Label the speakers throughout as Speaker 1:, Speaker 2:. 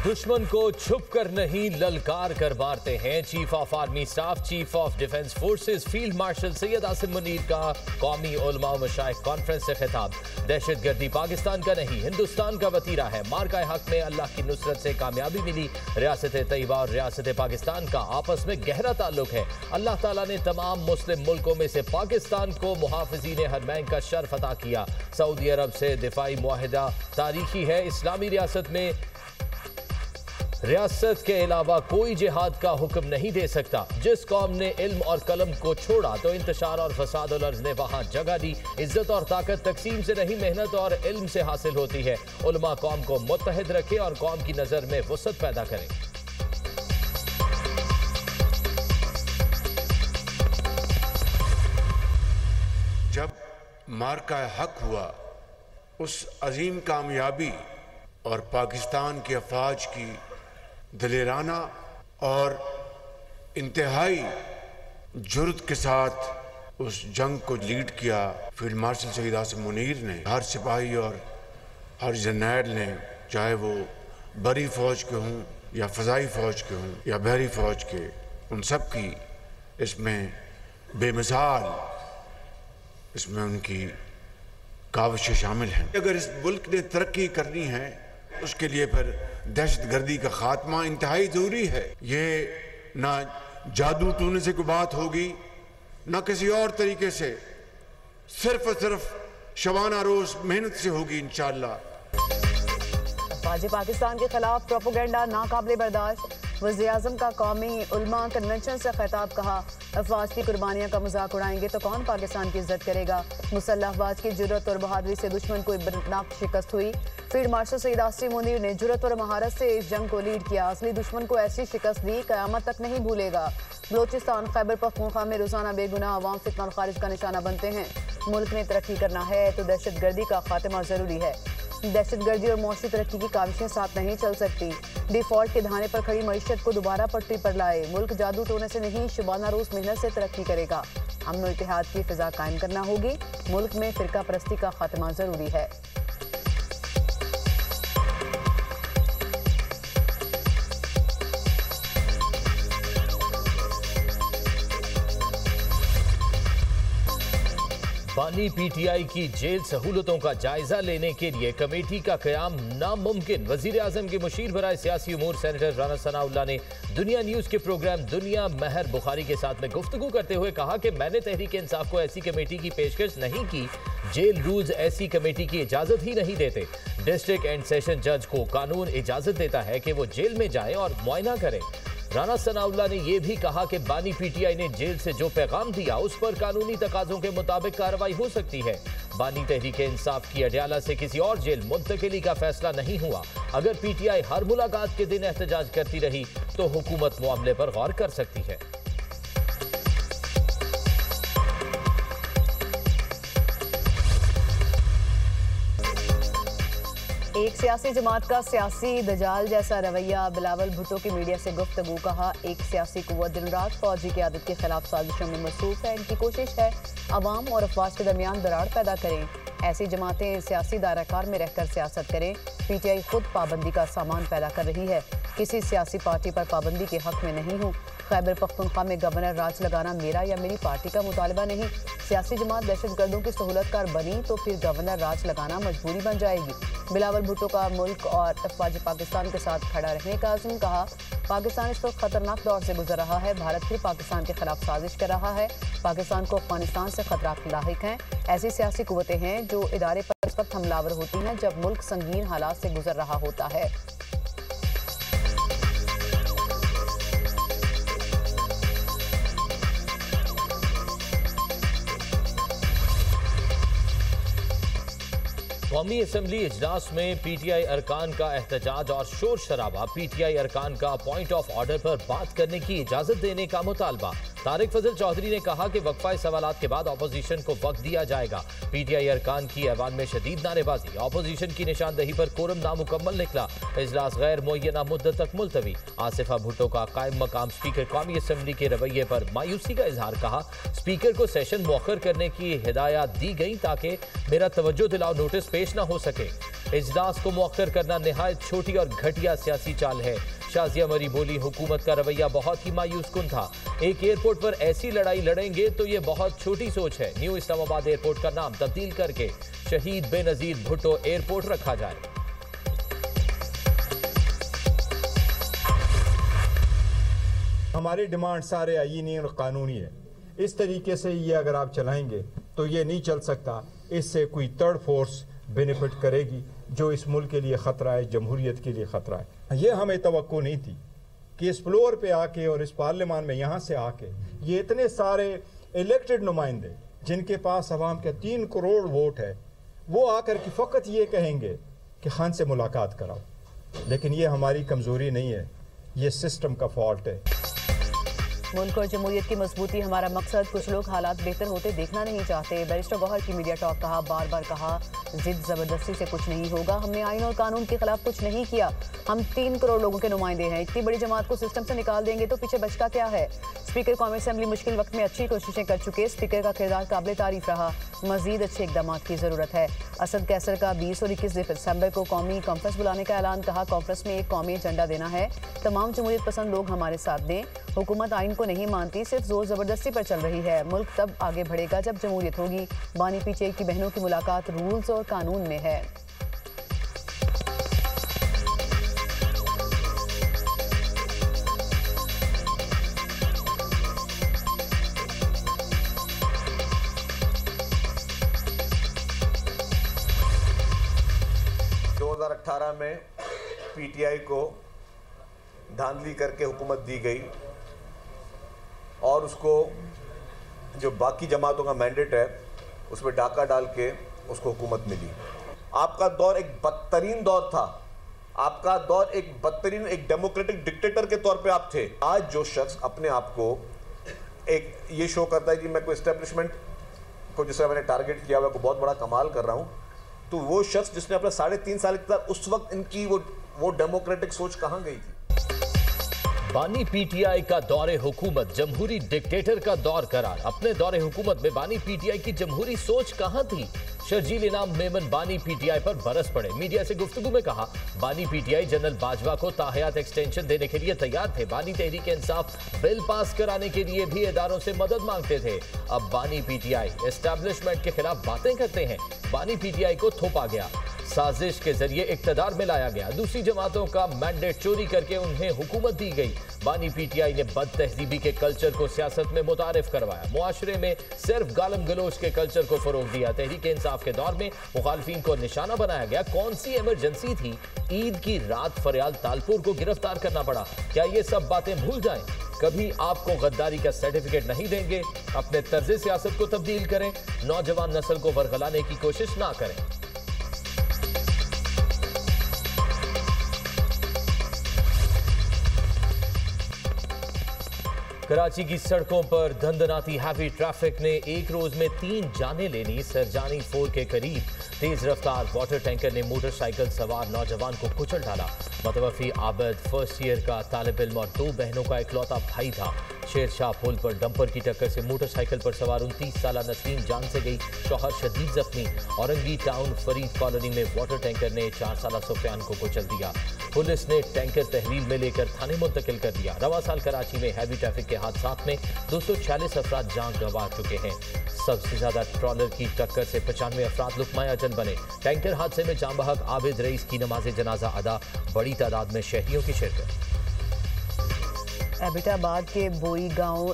Speaker 1: दुश्मन को छुप कर नहीं ललकार कर मारते हैं। Chief of army staff, chief of defence forces field marshal Syed Asim Munir का कौमी उलमा व मशाइख कॉन्फ्रेंस से खिताब। दहशतगर्दी पाकिस्तान का नहीं हिंदुस्तान का वतीरा है। मार्का हक में अल्लाह की नुसरत से कामयाबी मिली। रियासत तैयबा और रियासत पाकिस्तान का आपस में गहरा ताल्लुक है। अल्लाह ताला ने तमाम मुस्लिम मुल्कों में से पाकिस्तान को मुहाफिजीन हरमैन का शर्फ अता किया। सऊदी अरब से दिफाई मुआहिदा तारीखी है। इस्लामी रियासत में रियासत के अलावा कोई जिहाद का हुक्म नहीं दे सकता। जिस कौम ने इल्म और कलम को छोड़ा तो इंतशार और फसाद और अर्ज ने वहां जगह दी। इज्जत और ताकत तकसीम से नहीं मेहनत और इल्म से हासिल होती है। उलमा कौम को मुत्तहिद रखे और कौम की नजर में वुसअत पैदा करें।
Speaker 2: जब मार्का हक हुआ, उस अजीम कामयाबी और पाकिस्तान की अफवाज की दलेराना और इंतहाई जुर्रत के साथ उस जंग को लीड किया फील्ड मार्शल सैयद आसिम मुनीर ने। हर सिपाही और हर जर्नैल ने, चाहे वो बरी फौज के हों या फ़ज़ाई फौज के हों या बहरी फौज के, उन सब की इसमें बेमिसाल इसमें उनकी काविशें शामिल हैं। अगर इस मुल्क ने तरक्की करनी है उसके लिए फिर दहशतगर्दी का खात्मा इंतहाई जरूरी है। ये ना जादू टूने से कोई बात होगी, ना किसी और तरीके से, सिर्फ और सिर्फ शबाना रोज मेहनत से होगी इंशाअल्लाह।
Speaker 3: अफवाज पाकिस्तान के खिलाफ प्रोपोगेंडा नाकाबिले बर्दाश्त। वज़ीर आज़म का कौमी उलमा कन्वेंशन से खिताब, कहा अफवाज की कुर्बानियां का मजाक उड़ाएंगे तो कौन पाकिस्तान की इज्जत करेगा। मुसल्लह अफवाज की जुर्रत और बहादुरी से दुश्मन को इबरतनाक शिकस्त हुई। फील्ड मार्शल सैयद आसिम मुनीर ने जुर्रत और महारत से इस जंग को लीड किया। असली दुश्मन को ऐसी शिकस्त दी क़यामत तक नहीं भूलेगा। बलोचिस्तान खैबर पख्तूनख्वा में रोजाना बेगुनाह अवाम फितना और खारिज का निशाना बनते हैं। मुल्क ने तरक्की करना है तो दहशतगर्दी का खात्मा जरूरी है। दहशतगर्दी और मौसमी तरक्की की काविशें साथ नहीं चल सकती। डिफॉल्ट के धाने पर खड़ी मईशत को दोबारा पटरी पर लाए। मुल्क जादू टोने से नहीं शुबाना रोज मेहनत से तरक्की करेगा। अमन और इत्तेहाद की फिजा कायम करना होगी। मुल्क में फिरका परस्ती का खात्मा जरूरी है।
Speaker 1: बानी पीटीआई की जेल सहूलतों का जायजा लेने के लिए कमेटी का क़याम नामुमकिन। वजीर आजम के मुशीर बराए सियासी उमूर सेनेटर राना सनाउल्लाह ने दुनिया न्यूज़ के प्रोग्राम दुनिया महर बुखारी के साथ में गुफ्तगू करते हुए कहा कि मैंने तहरीक इंसाफ को ऐसी कमेटी की पेशकश नहीं की। जेल रूल्स ऐसी कमेटी की इजाज़त ही नहीं देते। डिस्ट्रिक्ट एंड सेशन जज को कानून इजाज़त देता है कि वो जेल में जाए और मुआयना करें। राना सनाउल्लाह ने यह भी कहा कि बानी पीटीआई ने जेल से जो पैगाम दिया उस पर कानूनी तकाजों के मुताबिक कार्रवाई हो सकती है। बानी तहरीक इंसाफ की अडयाला से किसी और जेल मुंतकिली का फैसला नहीं हुआ। अगर पीटीआई हर मुलाकात के दिन एहतजाज करती रही तो हुकूमत मामले पर गौर कर सकती है।
Speaker 3: एक सियासी जमात का सियासी दजाल जैसा रवैया। बिलावल भुट्टो की मीडिया से गुफ्तगू, कहा एक सियासी कुव्वत दिन रात फौजी क़यादत के खिलाफ साजिशों में मसरूफ है। इनकी कोशिश है अवाम और अफवाज के दरमियान दरार पैदा करें। ऐसी जमातें सियासी दायराकार में रहकर सियासत करें। पीटीआई खुद पाबंदी का सामान पैदा कर रही है। किसी सियासी पार्टी पर पाबंदी के हक में नहीं हूँ। खैबर पख्तूनख्वा में गवर्नर राज लगाना मेरा या मेरी पार्टी का मुतालबा नहीं। सियासी जमात दहशतगर्दों की सहूलतकार बनी तो फिर गवर्नर राज लगाना मजबूरी बन जाएगी। बिलावल भुट्टो का मुल्क और अफवाज पाकिस्तान के साथ खड़ा रहने का अज़्म, कहा पाकिस्तान इस वक्त खतरनाक दौर से गुजर रहा है। भारत फिर पाकिस्तान के खिलाफ साजिश कर रहा है। पाकिस्तान को अफगानिस्तान से खतरात लाहिक हैं। ऐसी सियासी कुव्वतें हैं जो इदारे पर इस वक्त हमलावर होती हैं जब मुल्क संगीन हालात से गुजर रहा होता है।
Speaker 1: कौमी असम्बली इजलास में पीटीआई अरकान का एहतजाज और शोर शराबा। पीटीआई अरकान का पॉइंट ऑफ ऑर्डर पर बात करने की इजाजत देने का मुतालबा। तारिक फजल चौधरी ने कहा कि वक्फाए सवालात के बाद अपोजिशन को वक्त दिया जाएगा। पीटीआई अरकान की ऐवान में शदीद नारेबाजी। अपोजिशन की निशानदही पर कोरम नामुकम्मल निकला। इजलास गैर मुअय्यना मुद्दत तक मुलतवी। आसिफा भुट्टो का कायम मकाम स्पीकर कौमी असम्बली के रवैये पर मायूसी का इजहार। कहा स्पीकर को सेशन मुअख्खर करने की हिदायत दी गई ताकि मेरा तवज्जो दिलाओ नोटिस पेश न हो सके। इजलास को मुअक्कर करना निहायत छोटी और घटिया सियासी चाल है। शाजिया मरी बोली, हुकूमत का रवैया बहुत ही मायूस कुन था। एक एयरपोर्ट पर ऐसी लड़ाई लड़ेंगे तो ये बहुत छोटी सोच है। न्यू इस्लामाबाद एयरपोर्ट का नाम तब्दील करके शहीद बेनजीर भुट्टो एयरपोर्ट रखा जाए।
Speaker 4: हमारी डिमांड सारे आईनी और कानूनी है। इस तरीके से ये अगर आप चलाएंगे तो ये नहीं चल सकता। इससे कोई थर्ड फोर्स बेनिफिट करेगी जो इस मुल्क के लिए ख़तरा है, जमहूरियत के लिए ख़तरा है। ये हमें तवक्को नहीं थी कि इस फ्लोर पे आके और इस पार्लियामान में यहाँ से आके ये इतने सारे इलेक्टेड नुमाइंदे जिनके पास अवाम के 3 करोड़ वोट है, वो आकर के फ़कत ये कहेंगे कि खान से मुलाकात कराओ। लेकिन ये हमारी कमज़ोरी नहीं है, ये सिस्टम का फॉल्ट है।
Speaker 3: मुल्क और जमहूरियत की मजबूती हमारा मकसद। कुछ लोग हालात बेहतर होते देखना नहीं चाहते। बैरिस्टर गौहर की मीडिया टॉक कहा, बार बार कहा जिद ज़बरदस्ती से कुछ नहीं होगा। हमने आइन और कानून के खिलाफ कुछ नहीं किया। हम 3 करोड़ लोगों के नुमाइंदे हैं। इतनी बड़ी जमात को सिस्टम से निकाल देंगे तो पीछे बचता क्या है। स्पीकर कौमी असम्बली मुश्किल वक्त में अच्छी कोशिशें कर चुके। स्पीकर का किरदार काबिल तारीफ रहा। मजीद अच्छे इकदाम की ज़रूरत है। असद कैसर का 20 और 21 दिसंबर को कौमी कॉन्फ्रेंस बुलाने का ऐलान। कहा कॉन्फ्रेंस में एक कौमी एजेंडा देना है। तमाम जमहूरियत पसंद लोग हमारे साथ दें। हुकूमत आइन को नहीं मानती, सिर्फ जोर ज़बरदस्ती पर चल रही है। मुल्क तब आगे बढ़ेगा जब जमहूरियत होगी। बानी पीटीआई की बहनों की मुलाकात रूल्स और कानून में है।
Speaker 5: में पीटीआई को धांधली करके हुकूमत दी गई और उसको जो बाकी जमातों का मैंडेट है उसमें डाका डाल के उसको हुकूमत मिली। आपका दौर एक बदतरीन दौर था। आपका दौर एक बदतरीन, एक डेमोक्रेटिक डिक्टेटर के तौर पे आप थे। आज जो शख्स अपने आप को एक ये शो करता है कि मैं कोई एस्टेब्लिशमेंट को जिस तरह मैंने टारगेट किया हुआ को बहुत बड़ा कमाल कर रहा हूँ, तो वो शख्स जिसने अपने 3.5 साल के बाद उस वक्त इनकी वो डेमोक्रेटिक सोच कहाँ गई थी।
Speaker 1: बानी पीटीआई का दौरे हुकूमत जमहूरी डिक्टेटर का दौर करार। अपने दौरे हुकूमत में बानी पीटीआई की जमहूरी सोच कहां थी। शर्जील इनाम मेमन बानी पीटीआई पर बरस पड़े। मीडिया से गुफ्तगू में कहा बानी पीटीआई जनरल बाजवा को ताहयात एक्सटेंशन देने के लिए तैयार थे। बानी तहरीक इंसाफ बिल पास कराने के लिए भी इदारों से मदद मांगते थे। अब बानी पीटीआई एस्टैब्लिशमेंट के खिलाफ बातें करते हैं। बानी पीटीआई को थोपा गया, साजिश के जरिए इक्तदार में लाया गया। दूसरी जमातों का मैंडेट चोरी करके उन्हें हुकूमत दी गई। बानी पीटीआई ने बद तहजीबी के कल्चर को सियासत में मुतारिफ करवाया। मुआशरे में सिर्फ गालम गलोच के कल्चर को फरोग दिया। तहरीक इंसाफ के दौर में मुखालफीन को निशाना बनाया गया। कौन सी इमरजेंसी थी ईद की रात फरियाल तालपुर को गिरफ्तार करना पड़ा। क्या ये सब बातें भूल जाएं? कभी आपको गद्दारी का सर्टिफिकेट नहीं देंगे। अपने तर्ज सियासत को तब्दील करें। नौजवान नस्ल को वरगलाने की कोशिश ना करें। कराची की सड़कों पर धंधनाती हैवी ट्रैफिक ने एक रोज में 3 जानें लेनी। सरजानी 4 के करीब तेज रफ्तार वाटर टैंकर ने मोटरसाइकिल सवार नौजवान को कुचल डाला। मतवफी आबद फर्स्ट ईयर का तालिब इल्म और 2 बहनों का इकलौता भाई था। शेरशाह पुल पर डंपर की टक्कर से मोटरसाइकिल पर सवार 29 साला नसीम जान से गई, शौहर शदीद जख्मी। औरंगी टाउन फरीद कॉलोनी में वाटर टैंकर ने 4 साला सुफियान को कुचल दिया। पुलिस ने टैंकर तहवील में लेकर थाने मुंतकिल कर दिया। रवा साल कराची में हैवी ट्रैफिक के हादसात में 246 अफराद जान गंवा चुके हैं। सबसे ज्यादा ट्रॉलर की टक्कर से 95 अफराद लुकमाए अजल बने। टैंकर हादसे में जाम बहक आबिद रईस की नमाज जनाजा अदा। बड़ी तादाद में शहरियों की शिरकत।
Speaker 3: एबिटाबाद के बोई गांव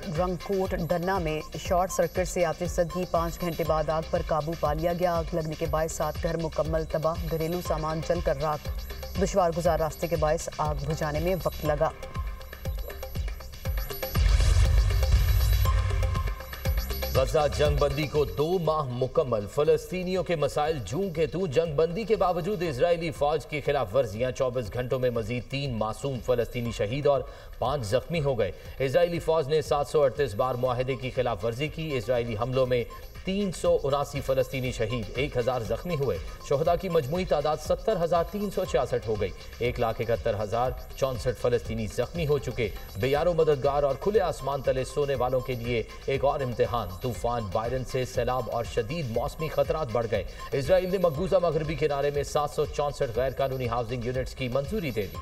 Speaker 3: रंगकोट डन्ना में शॉर्ट सर्किट से आतिशबाजी 5 घंटे बाद आग पर काबू पा लिया गया। आग लगने के बायस 7 घर मुकम्मल तबाह। घरेलू सामान जलकर राख। दुश्वार गुजार रास्ते के बायस आग बुझाने में वक्त लगा।
Speaker 1: गजा जंगबंदी को 2 माह मुकम्मल। फलस्तीनियों के मसाइल जूं के तू। जंगबंदी के बावजूद इजरायली फौज की खिलाफ वर्जियां। 24 घंटों में मजीद 3 मासूम फलस्तीनी शहीद और 5 जख्मी हो गए। इजरायली फौज ने 738 बार मुआहदे की खिलाफ वर्जी की। इजरायली हमलों में 379 फलस्तीनी शहीद, 1000 जख्मी हुए। शोहदा की मजमूई तादाद 70,366 हो गई। 1,71,064 फलस्तीनी जख्मी हो चुके। बेयारो मददगार और खुले आसमान तले सोने वालों के लिए एक और इम्तिहान। तूफान बायरन से सैलाब और शदीद मौसमी खतरात बढ़ गए। इसराइल ने मकबूजा मगरबी किनारे में 764 गैर कानूनी हाउसिंग यूनिट्स की मंजूरी दे दी।